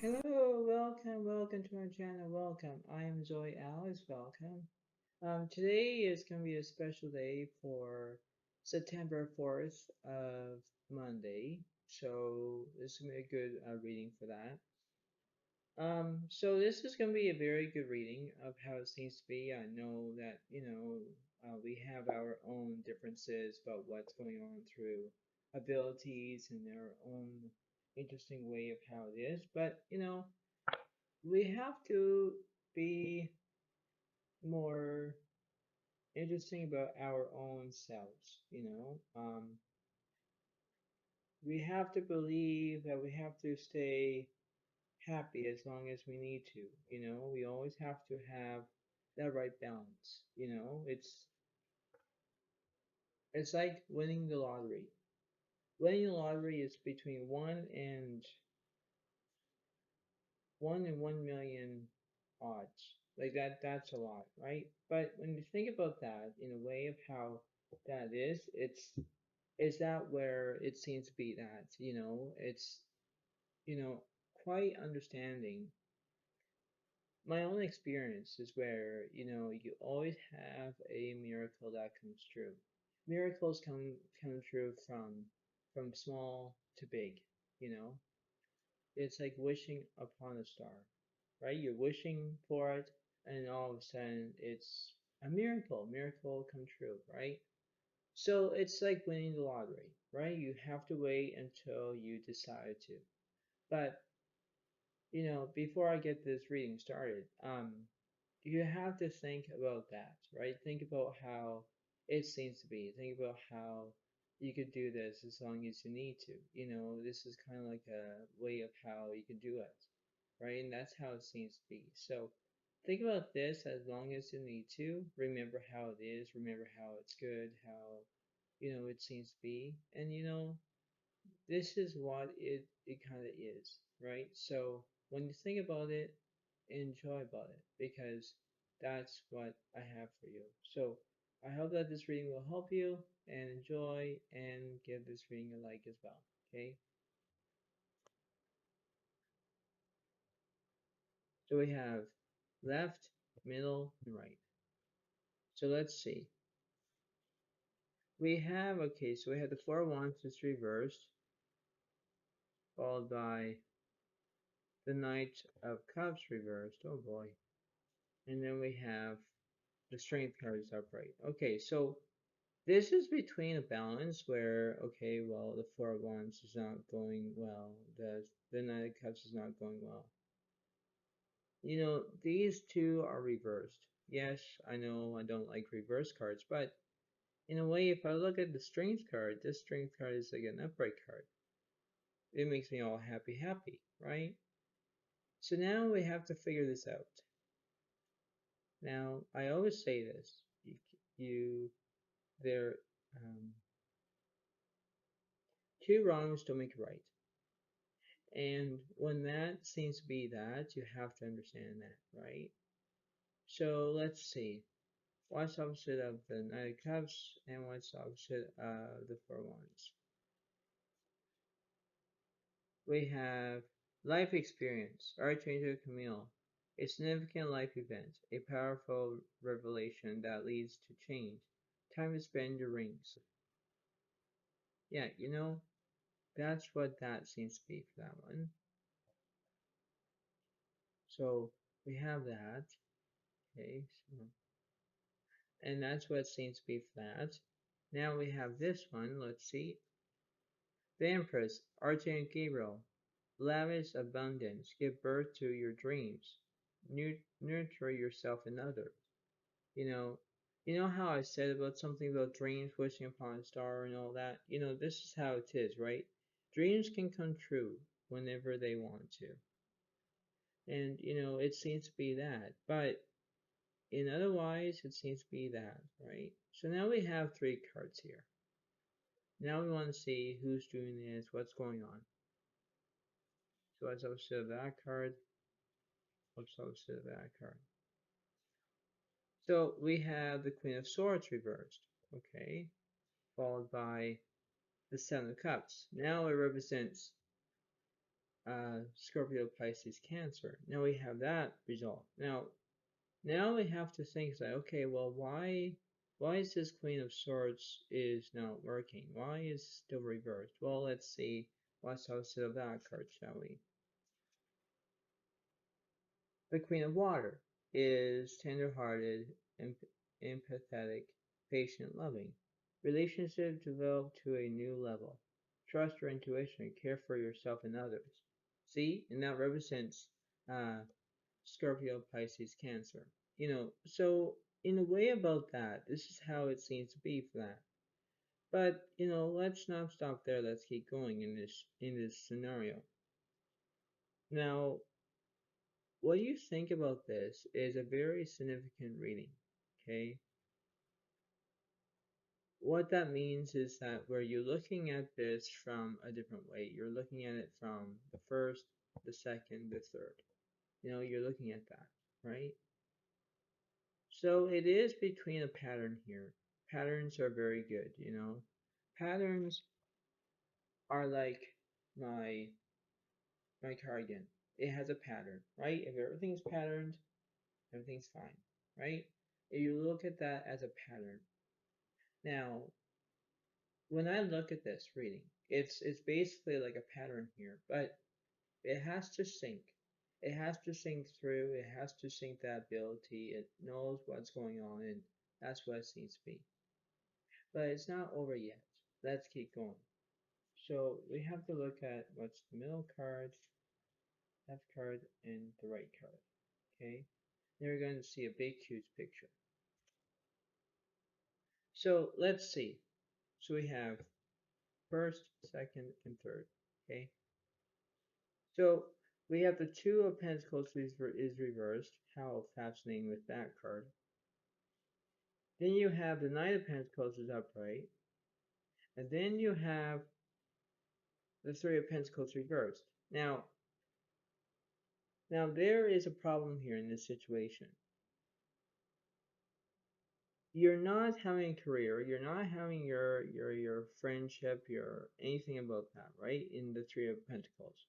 Hello, welcome to our channel. Welcome. I am Zoe Alice. Welcome. Today is going to be a special day for September 4th of Monday. So this is going to be a good reading for that. So this is going to be a very good reading of how it seems to be. I know that, we have our own differences about what's going on through abilities and their own interesting way of how it is. But, we have to be more interesting about our own selves, we have to believe that we have to stay happy as long as we need to, we always have to have that right balance, it's like winning the lottery. Winning the lottery is between 1 in 1 million odds. Like that's a lot, right? But when you think about that in a way of how that is that where it seems to be that, it's, you know, quite understanding. My own experience is where, you always have a miracle that comes true. Miracles come true from small to big, you know. It's like wishing upon a star, right? You're wishing for it, and all of a sudden it's a miracle come true, right? So it's like winning the lottery, right? You have to wait until you decide to. But, before I get this reading started, you have to think about that, right? Think about how it seems to be. Think about how you could do this as long as you need to. This is kind of like a way of how you can do it, right? And that's how it seems to be. So think about this as long as you need to. Remember how it is. Remember how it's good, how, it seems to be. And, this is what it kind of is, right? So when you think about it, enjoy about it because that's what I have for you. So I hope that this reading will help you and enjoy and give this reading a like as well. Okay, so we have left, middle, and right. So let's see. So we have the Four of Wands just reversed, followed by the Knight of Cups reversed. Oh boy. And then we have the Strength card is upright. Okay, so this is between a balance where, okay, well, the Four of Wands is not going well. The Knight of Cups is not going well. These two are reversed. Yes, I know I don't like reverse cards, but in a way, if I look at the Strength card, this Strength card is like an upright card. It makes me all happy, right? So now we have to figure this out. Now, I always say this. You there, two wrongs don't make a right. And when that seems to be that, you have to understand that, right? So let's see. What's opposite of the Knight of Cups and what's opposite of the Four Wands? We have life experience, Archangel Camille, a significant life event, a powerful revelation that leads to change. Time to spend your rings. Yeah, that's what that seems to be for that one. So we have that. Okay, so and that's what seems to be flat. Now we have this one, let's see. The Empress, Archangel Gabriel, lavish abundance, give birth to your dreams, nurture yourself and others. You know how I said about something about dreams, wishing upon a star and all that? This is how it is, right? Dreams can come true whenever they want to. And, it seems to be that. But in otherwise, it seems to be that, right? So now we have three cards here. Now we want to see who's doing this, what's going on. So what's opposite of that card? What's opposite of that card? So we have the Queen of Swords reversed, okay, followed by the Seven of Cups. Now it represents Scorpio, Pisces, Cancer. Now we have that result. Now we have to think that, okay, well, why is this Queen of Swords is not working? Why is it still reversed? Well, let's see what's opposite of that card, shall we? The Queen of Water is tender-hearted, empathetic, patient, loving. Relationship developed to a new level. Trust your intuition, care for yourself and others. See, and that represents uh, Scorpio, Pisces, Cancer. So in a way about that, this is how it seems to be for that. But let's not stop there. Let's keep going in this scenario. Now, what you think about this is a very significant reading. Okay, what that means is that where you're looking at this from a different way, you're looking at it from the first, the second, the third. You're looking at that, right? So it is between a pattern here. Patterns are very good. Patterns are like my my cardigan. It has a pattern, right? If everything's patterned, everything's fine, right? If you look at that as a pattern. Now, when I look at this reading, it's basically like a pattern here, but it has to sync. It has to sync through. It has to sync that ability. It knows what's going on, and that's what it seems to be. But it's not over yet. Let's keep going. So we have to look at what's the middle card, left card, and the right card. Okay? Then we're going to see a big, huge picture. So let's see. So we have first, second, and third. Okay? So we have the Two of Pentacles is reversed. How fascinating with that card. Then you have the Knight of Pentacles is upright. And then you have the Three of Pentacles reversed. Now there is a problem here in this situation. You're not having a career, you're not having your friendship, your anything about that, right? In the Three of Pentacles.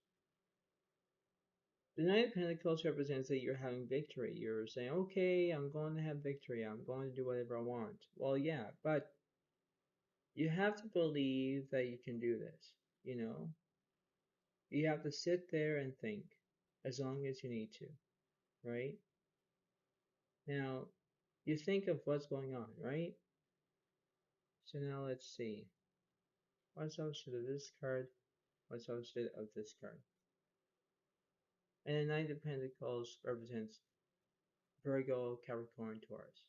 The Knight of Pentacles represents that you're having victory. You're saying, okay, I'm going to have victory. I'm going to do whatever I want. Well, yeah, but you have to believe that you can do this, you know? You have to sit there and think as long as you need to, right? Now, you think of what's going on, right? So now let's see. What's opposite of this card? What's opposite of this card? And the Knight of Pentacles represents Virgo, Capricorn, Taurus.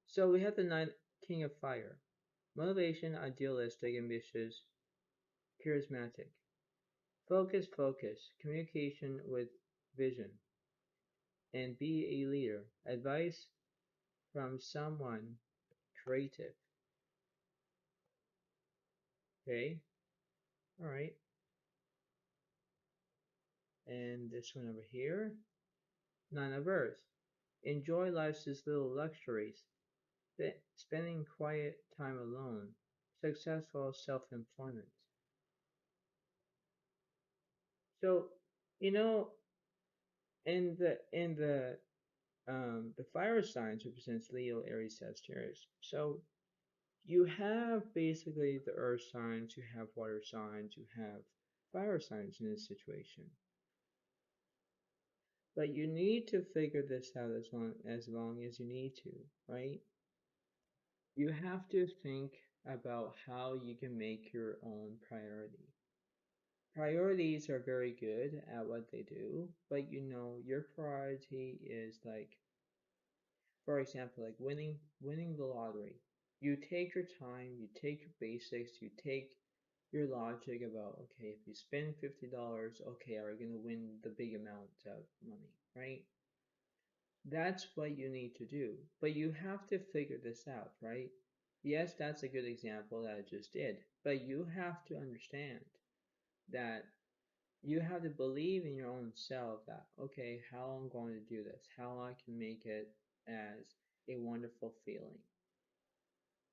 So we have the King of Fire. Motivation, idealistic, ambitious, charismatic. Focus, communication with vision, and be a leader. Advice from someone creative. Okay, alright. And this one over here, Nine of Earth. Enjoy life's little luxuries. Spending quiet time alone. Successful self-employment. So, you know, the fire signs represents Leo, Aries, Sagittarius. So you have basically the earth signs, you have water signs, you have fire signs in this situation. But you need to figure this out as long as you need to, right? You have to think about how you can make your own priority. Priorities are very good at what they do, but your priority is like, for example, like winning the lottery. You take your time, you take your basics, you take your logic about, okay, if you spend $50, okay, are you going to win the big amount of money, right? That's what you need to do. But you have to figure this out, right? Yes, that's a good example that I just did. But you have to understand that you have to believe in your own self that, okay, how I'm going to do this, how I can make it as a wonderful feeling.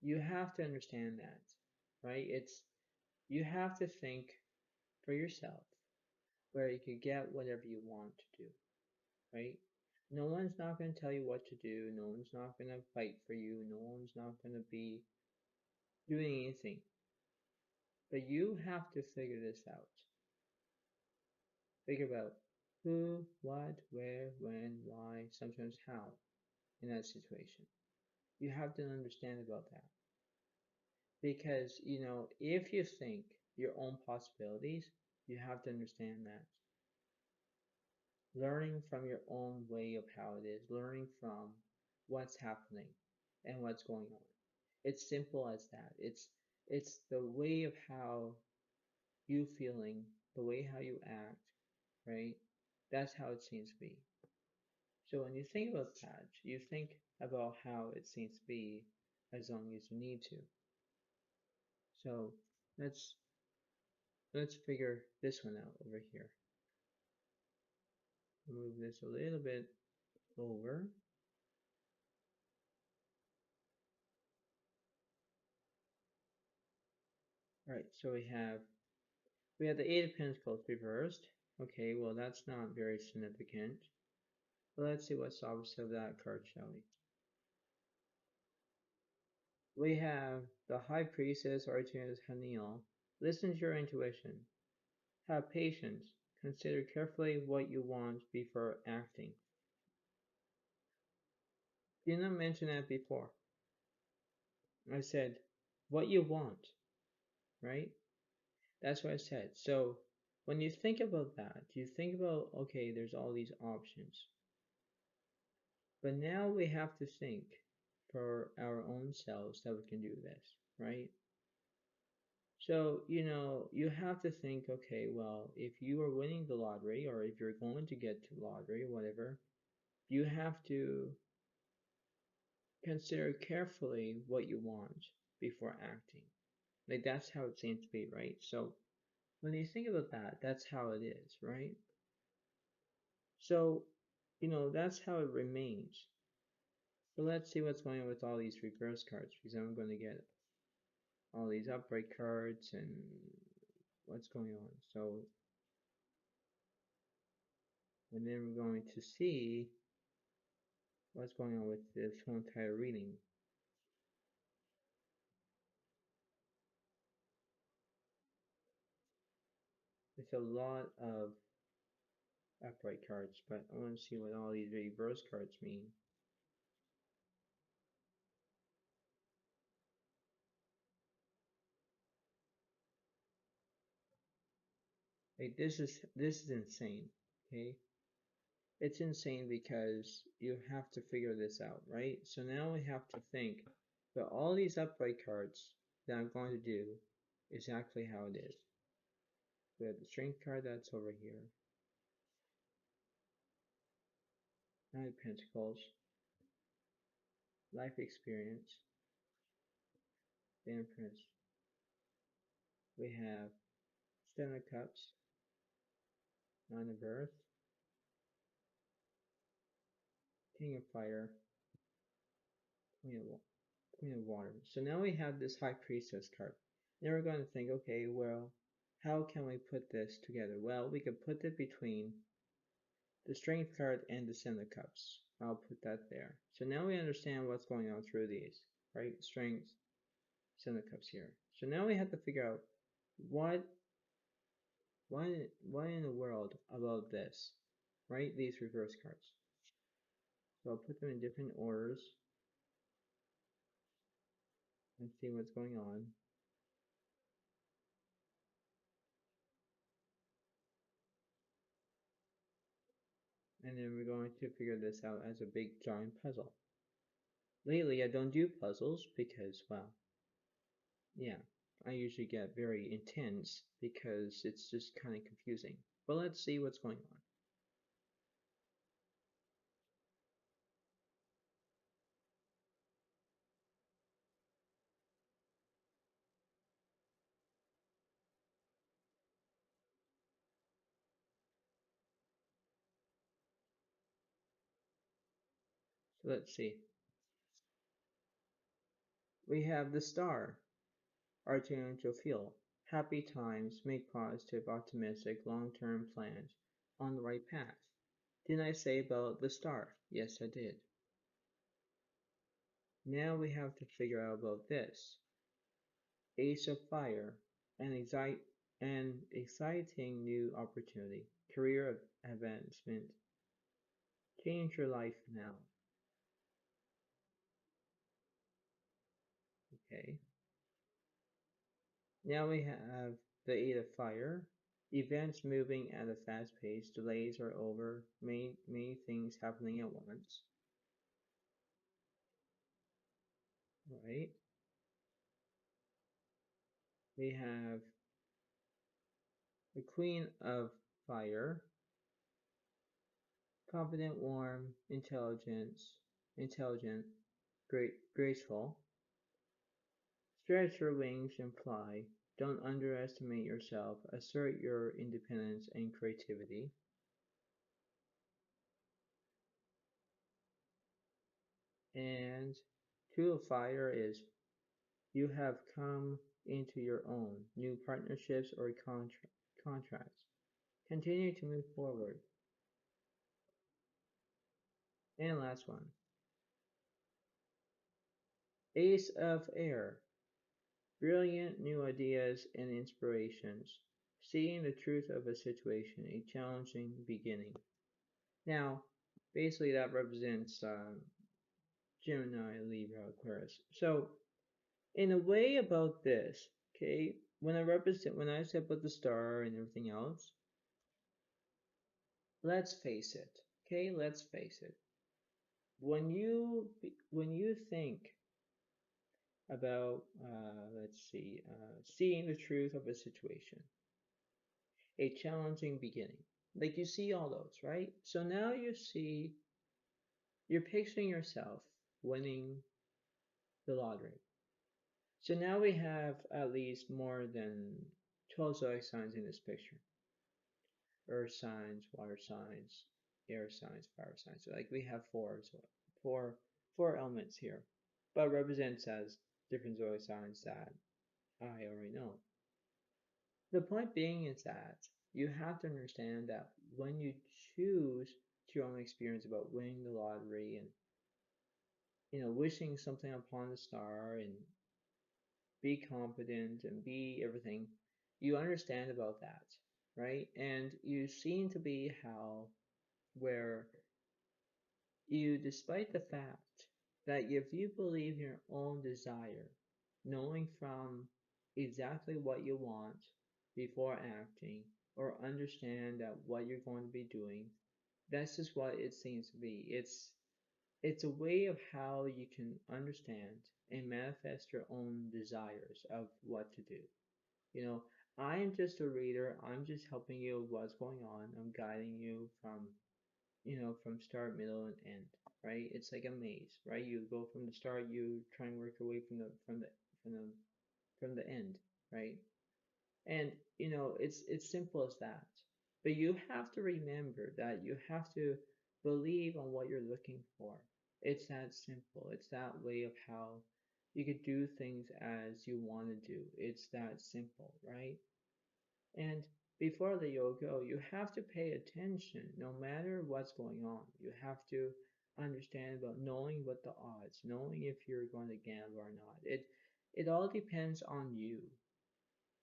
You have to understand that, right? You have to think for yourself where you can get whatever you want to do, right? No one's not going to tell you what to do. No one's not going to fight for you. No one's not going to be doing anything. But you have to figure this out. Figure out who, what, where, when, why, sometimes how in that situation. You have to understand about that. Because, if you think your own possibilities, you have to understand that. Learning from your own way of how it is, learning from what's happening and what's going on. It's simple as that. It's the way of how you feeling, the way how you act, right? That's how it seems to be. So when you think about that, you think about how it seems to be as long as you need to. So let's figure this one out over here. Move this a little bit over. All right, so we have the Eight of Pentacles reversed. Okay, well that's not very significant. But let's see what's opposite of that card, shall we? We have the High Priestess, Archangel Haniel. Listen to your intuition. Have patience. Consider carefully what you want before acting. Did not mention that before. I said what you want, right? That's what I said. So when you think about that, you think about, okay, there's all these options. But now we have to think for our own selves that we can do this, right? So, you have to think, okay, well, if you are winning the lottery or if you're going to get to lottery, whatever, you have to consider carefully what you want before acting. Like that's how it seems to be, right? So when you think about that, that's how it is, right? So, that's how it remains. So let's see what's going on with all these reverse cards because I'm going to get all these upright cards and what's going on. So, and then we're going to see what's going on with this whole entire reading. It's a lot of upright cards, but I want to see what all these reverse cards mean. Like this is insane, okay? It's insane because you have to figure this out, right? So now we have to think that all these upright cards that I'm going to do exactly how it is. We have the strength card that's over here. Nine of Pentacles, life experience, the Empress. We have Seven of Cups, Nine of Earth, King of Fire, Queen of Water. So now we have this High Priestess card. Now we're going to think, okay, well, how can we put this together? Well, we could put it between the Strength card and the Seven of Cups. I'll put that there. So now we understand what's going on through these, right? Strength, Seven of Cups here. So now we have to figure out why in the world about this, right? These reverse cards. So I'll put them in different orders and see what's going on. And then we're going to figure this out as a big giant puzzle. Lately, I don't do puzzles because, well, yeah, I usually get very intense because it's just kind of confusing. But let's see what's going on. So let's see. We have the star, Archangel Phill. Happy times make positive, optimistic, long-term plans on the right path. Didn't I say about the star? Yes, I did. Now we have to figure out about this. Ace of Fire, an exciting new opportunity, career advancement, change your life now. Okay. Now we have the Eight of Fire, events moving at a fast pace, delays are over, many things happening at once. Right? We have the Queen of Fire, confident, warm, intelligent, graceful. Stretch your wings and fly. Don't underestimate yourself. Assert your independence and creativity. And Two of Fire is you have come into your own new partnerships or contracts. Continue to move forward. And last one, Ace of Air, brilliant new ideas and inspirations. Seeing the truth of a situation, a challenging beginning. Now, basically that represents Gemini, Libra, Aquarius. So, in a way about this, okay, when I said about the star and everything else, let's face it, okay, let's face it. When you think about, let's see, seeing the truth of a situation, a challenging beginning, like you see all those, right? So now you're picturing yourself winning the lottery. So now we have at least more than 12 zodiac signs in this picture. Earth signs, water signs, air signs, fire signs. So like we have four, four elements here, but represents as different zodiac signs that I already know. The point being is that you have to understand that when you choose your own experience about winning the lottery and wishing something upon the star and be confident and be everything, you understand about that, right? And you seem to be how where you, despite the fact that if you believe your own desire, knowing from exactly what you want before acting, or understand that what you're going to be doing, that's just what it seems to be. It's a way of how you can understand and manifest your own desires of what to do. You know, I am just a reader. I'm just helping you with what's going on. I'm guiding you from start, middle, and end, right? It's like a maze, right? You go from the start, you try and work your way from the from the end, right? And it's simple as that. But you have to remember that you have to believe on what you're looking for. It's that simple. It's that way of how you could do things as you want to do. It's that simple, right? And before the yoga, you have to pay attention no matter what's going on. You have to understand about knowing what the odds, knowing if you're going to gamble or not. It all depends on you,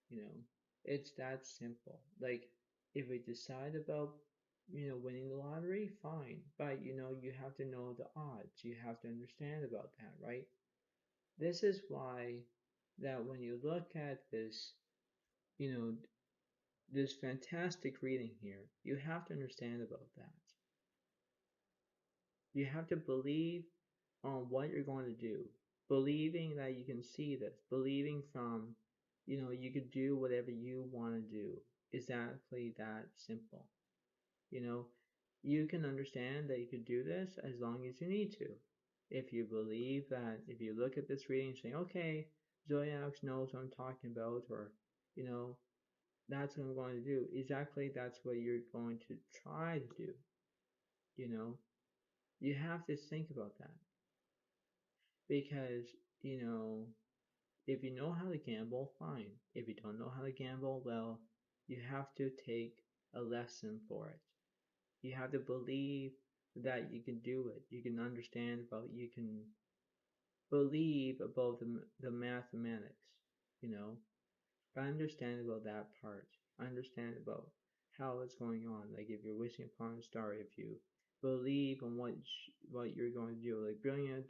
you know. It's that simple. Like if we decide about winning the lottery, fine. But you have to know the odds. You have to understand about that, right? This is why that when you look at you know, this fantastic reading here, you have to understand about that. You have to believe on what you're going to do, believing that you can see this, believing from, you could do whatever you want to do. Exactly that simple. You know, you can understand that you could do this as long as you need to. If you believe that, if you look at this reading and say, okay, Zodiac knows what I'm talking about, or, you know, that's what I'm going to do. Exactly, that's what you're going to try to do. You know, you have to think about that because, you know, If you know how to gamble, fine. If you don't know how to gamble, well, you have to take a lesson for it. You have to believe that you can do it. You can understand about, you can believe about the mathematics, you know. Understand about that part. Understand about how it's going on. Like if you're wishing upon a star, if you believe in what you're going to do, like brilliant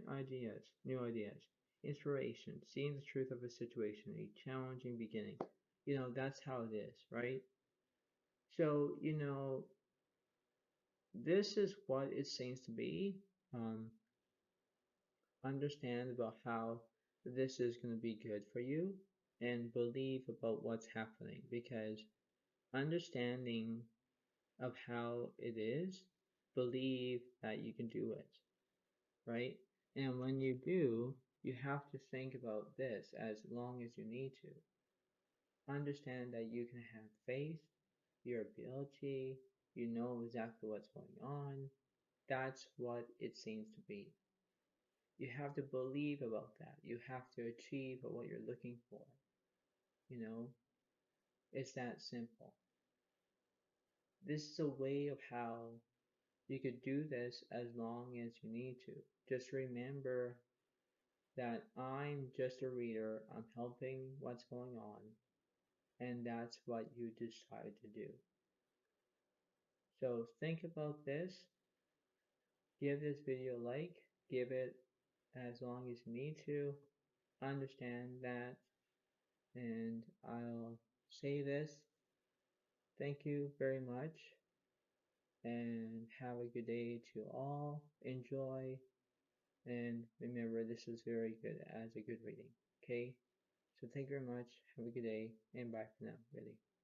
ideas, new ideas, inspiration, seeing the truth of a situation, a challenging beginning. You know, that's how it is, right? So, you know, this is what it seems to be. Um, Understand about how this is going to be good for you and believe about what's happening, because understanding of how it is, believe that you can do it, right? And when you do, you have to think about this as long as you need to. Understand that you can have faith, your ability, you know exactly what's going on. That's what it seems to be. You have to believe about that. You have to achieve what you're looking for. You know, it's that simple. This is a way of how you could do this as long as you need to. Just remember that I'm just a reader. I'm helping what's going on, and that's what you decide to do. So think about this. Give this video a like. Give it as long as you need to. Understand that. And I'll say this. Thank you very much. And have a good day to all. Enjoy. And remember, this is very good as a good reading. Okay? So thank you very much. Have a good day. And bye for now. Really.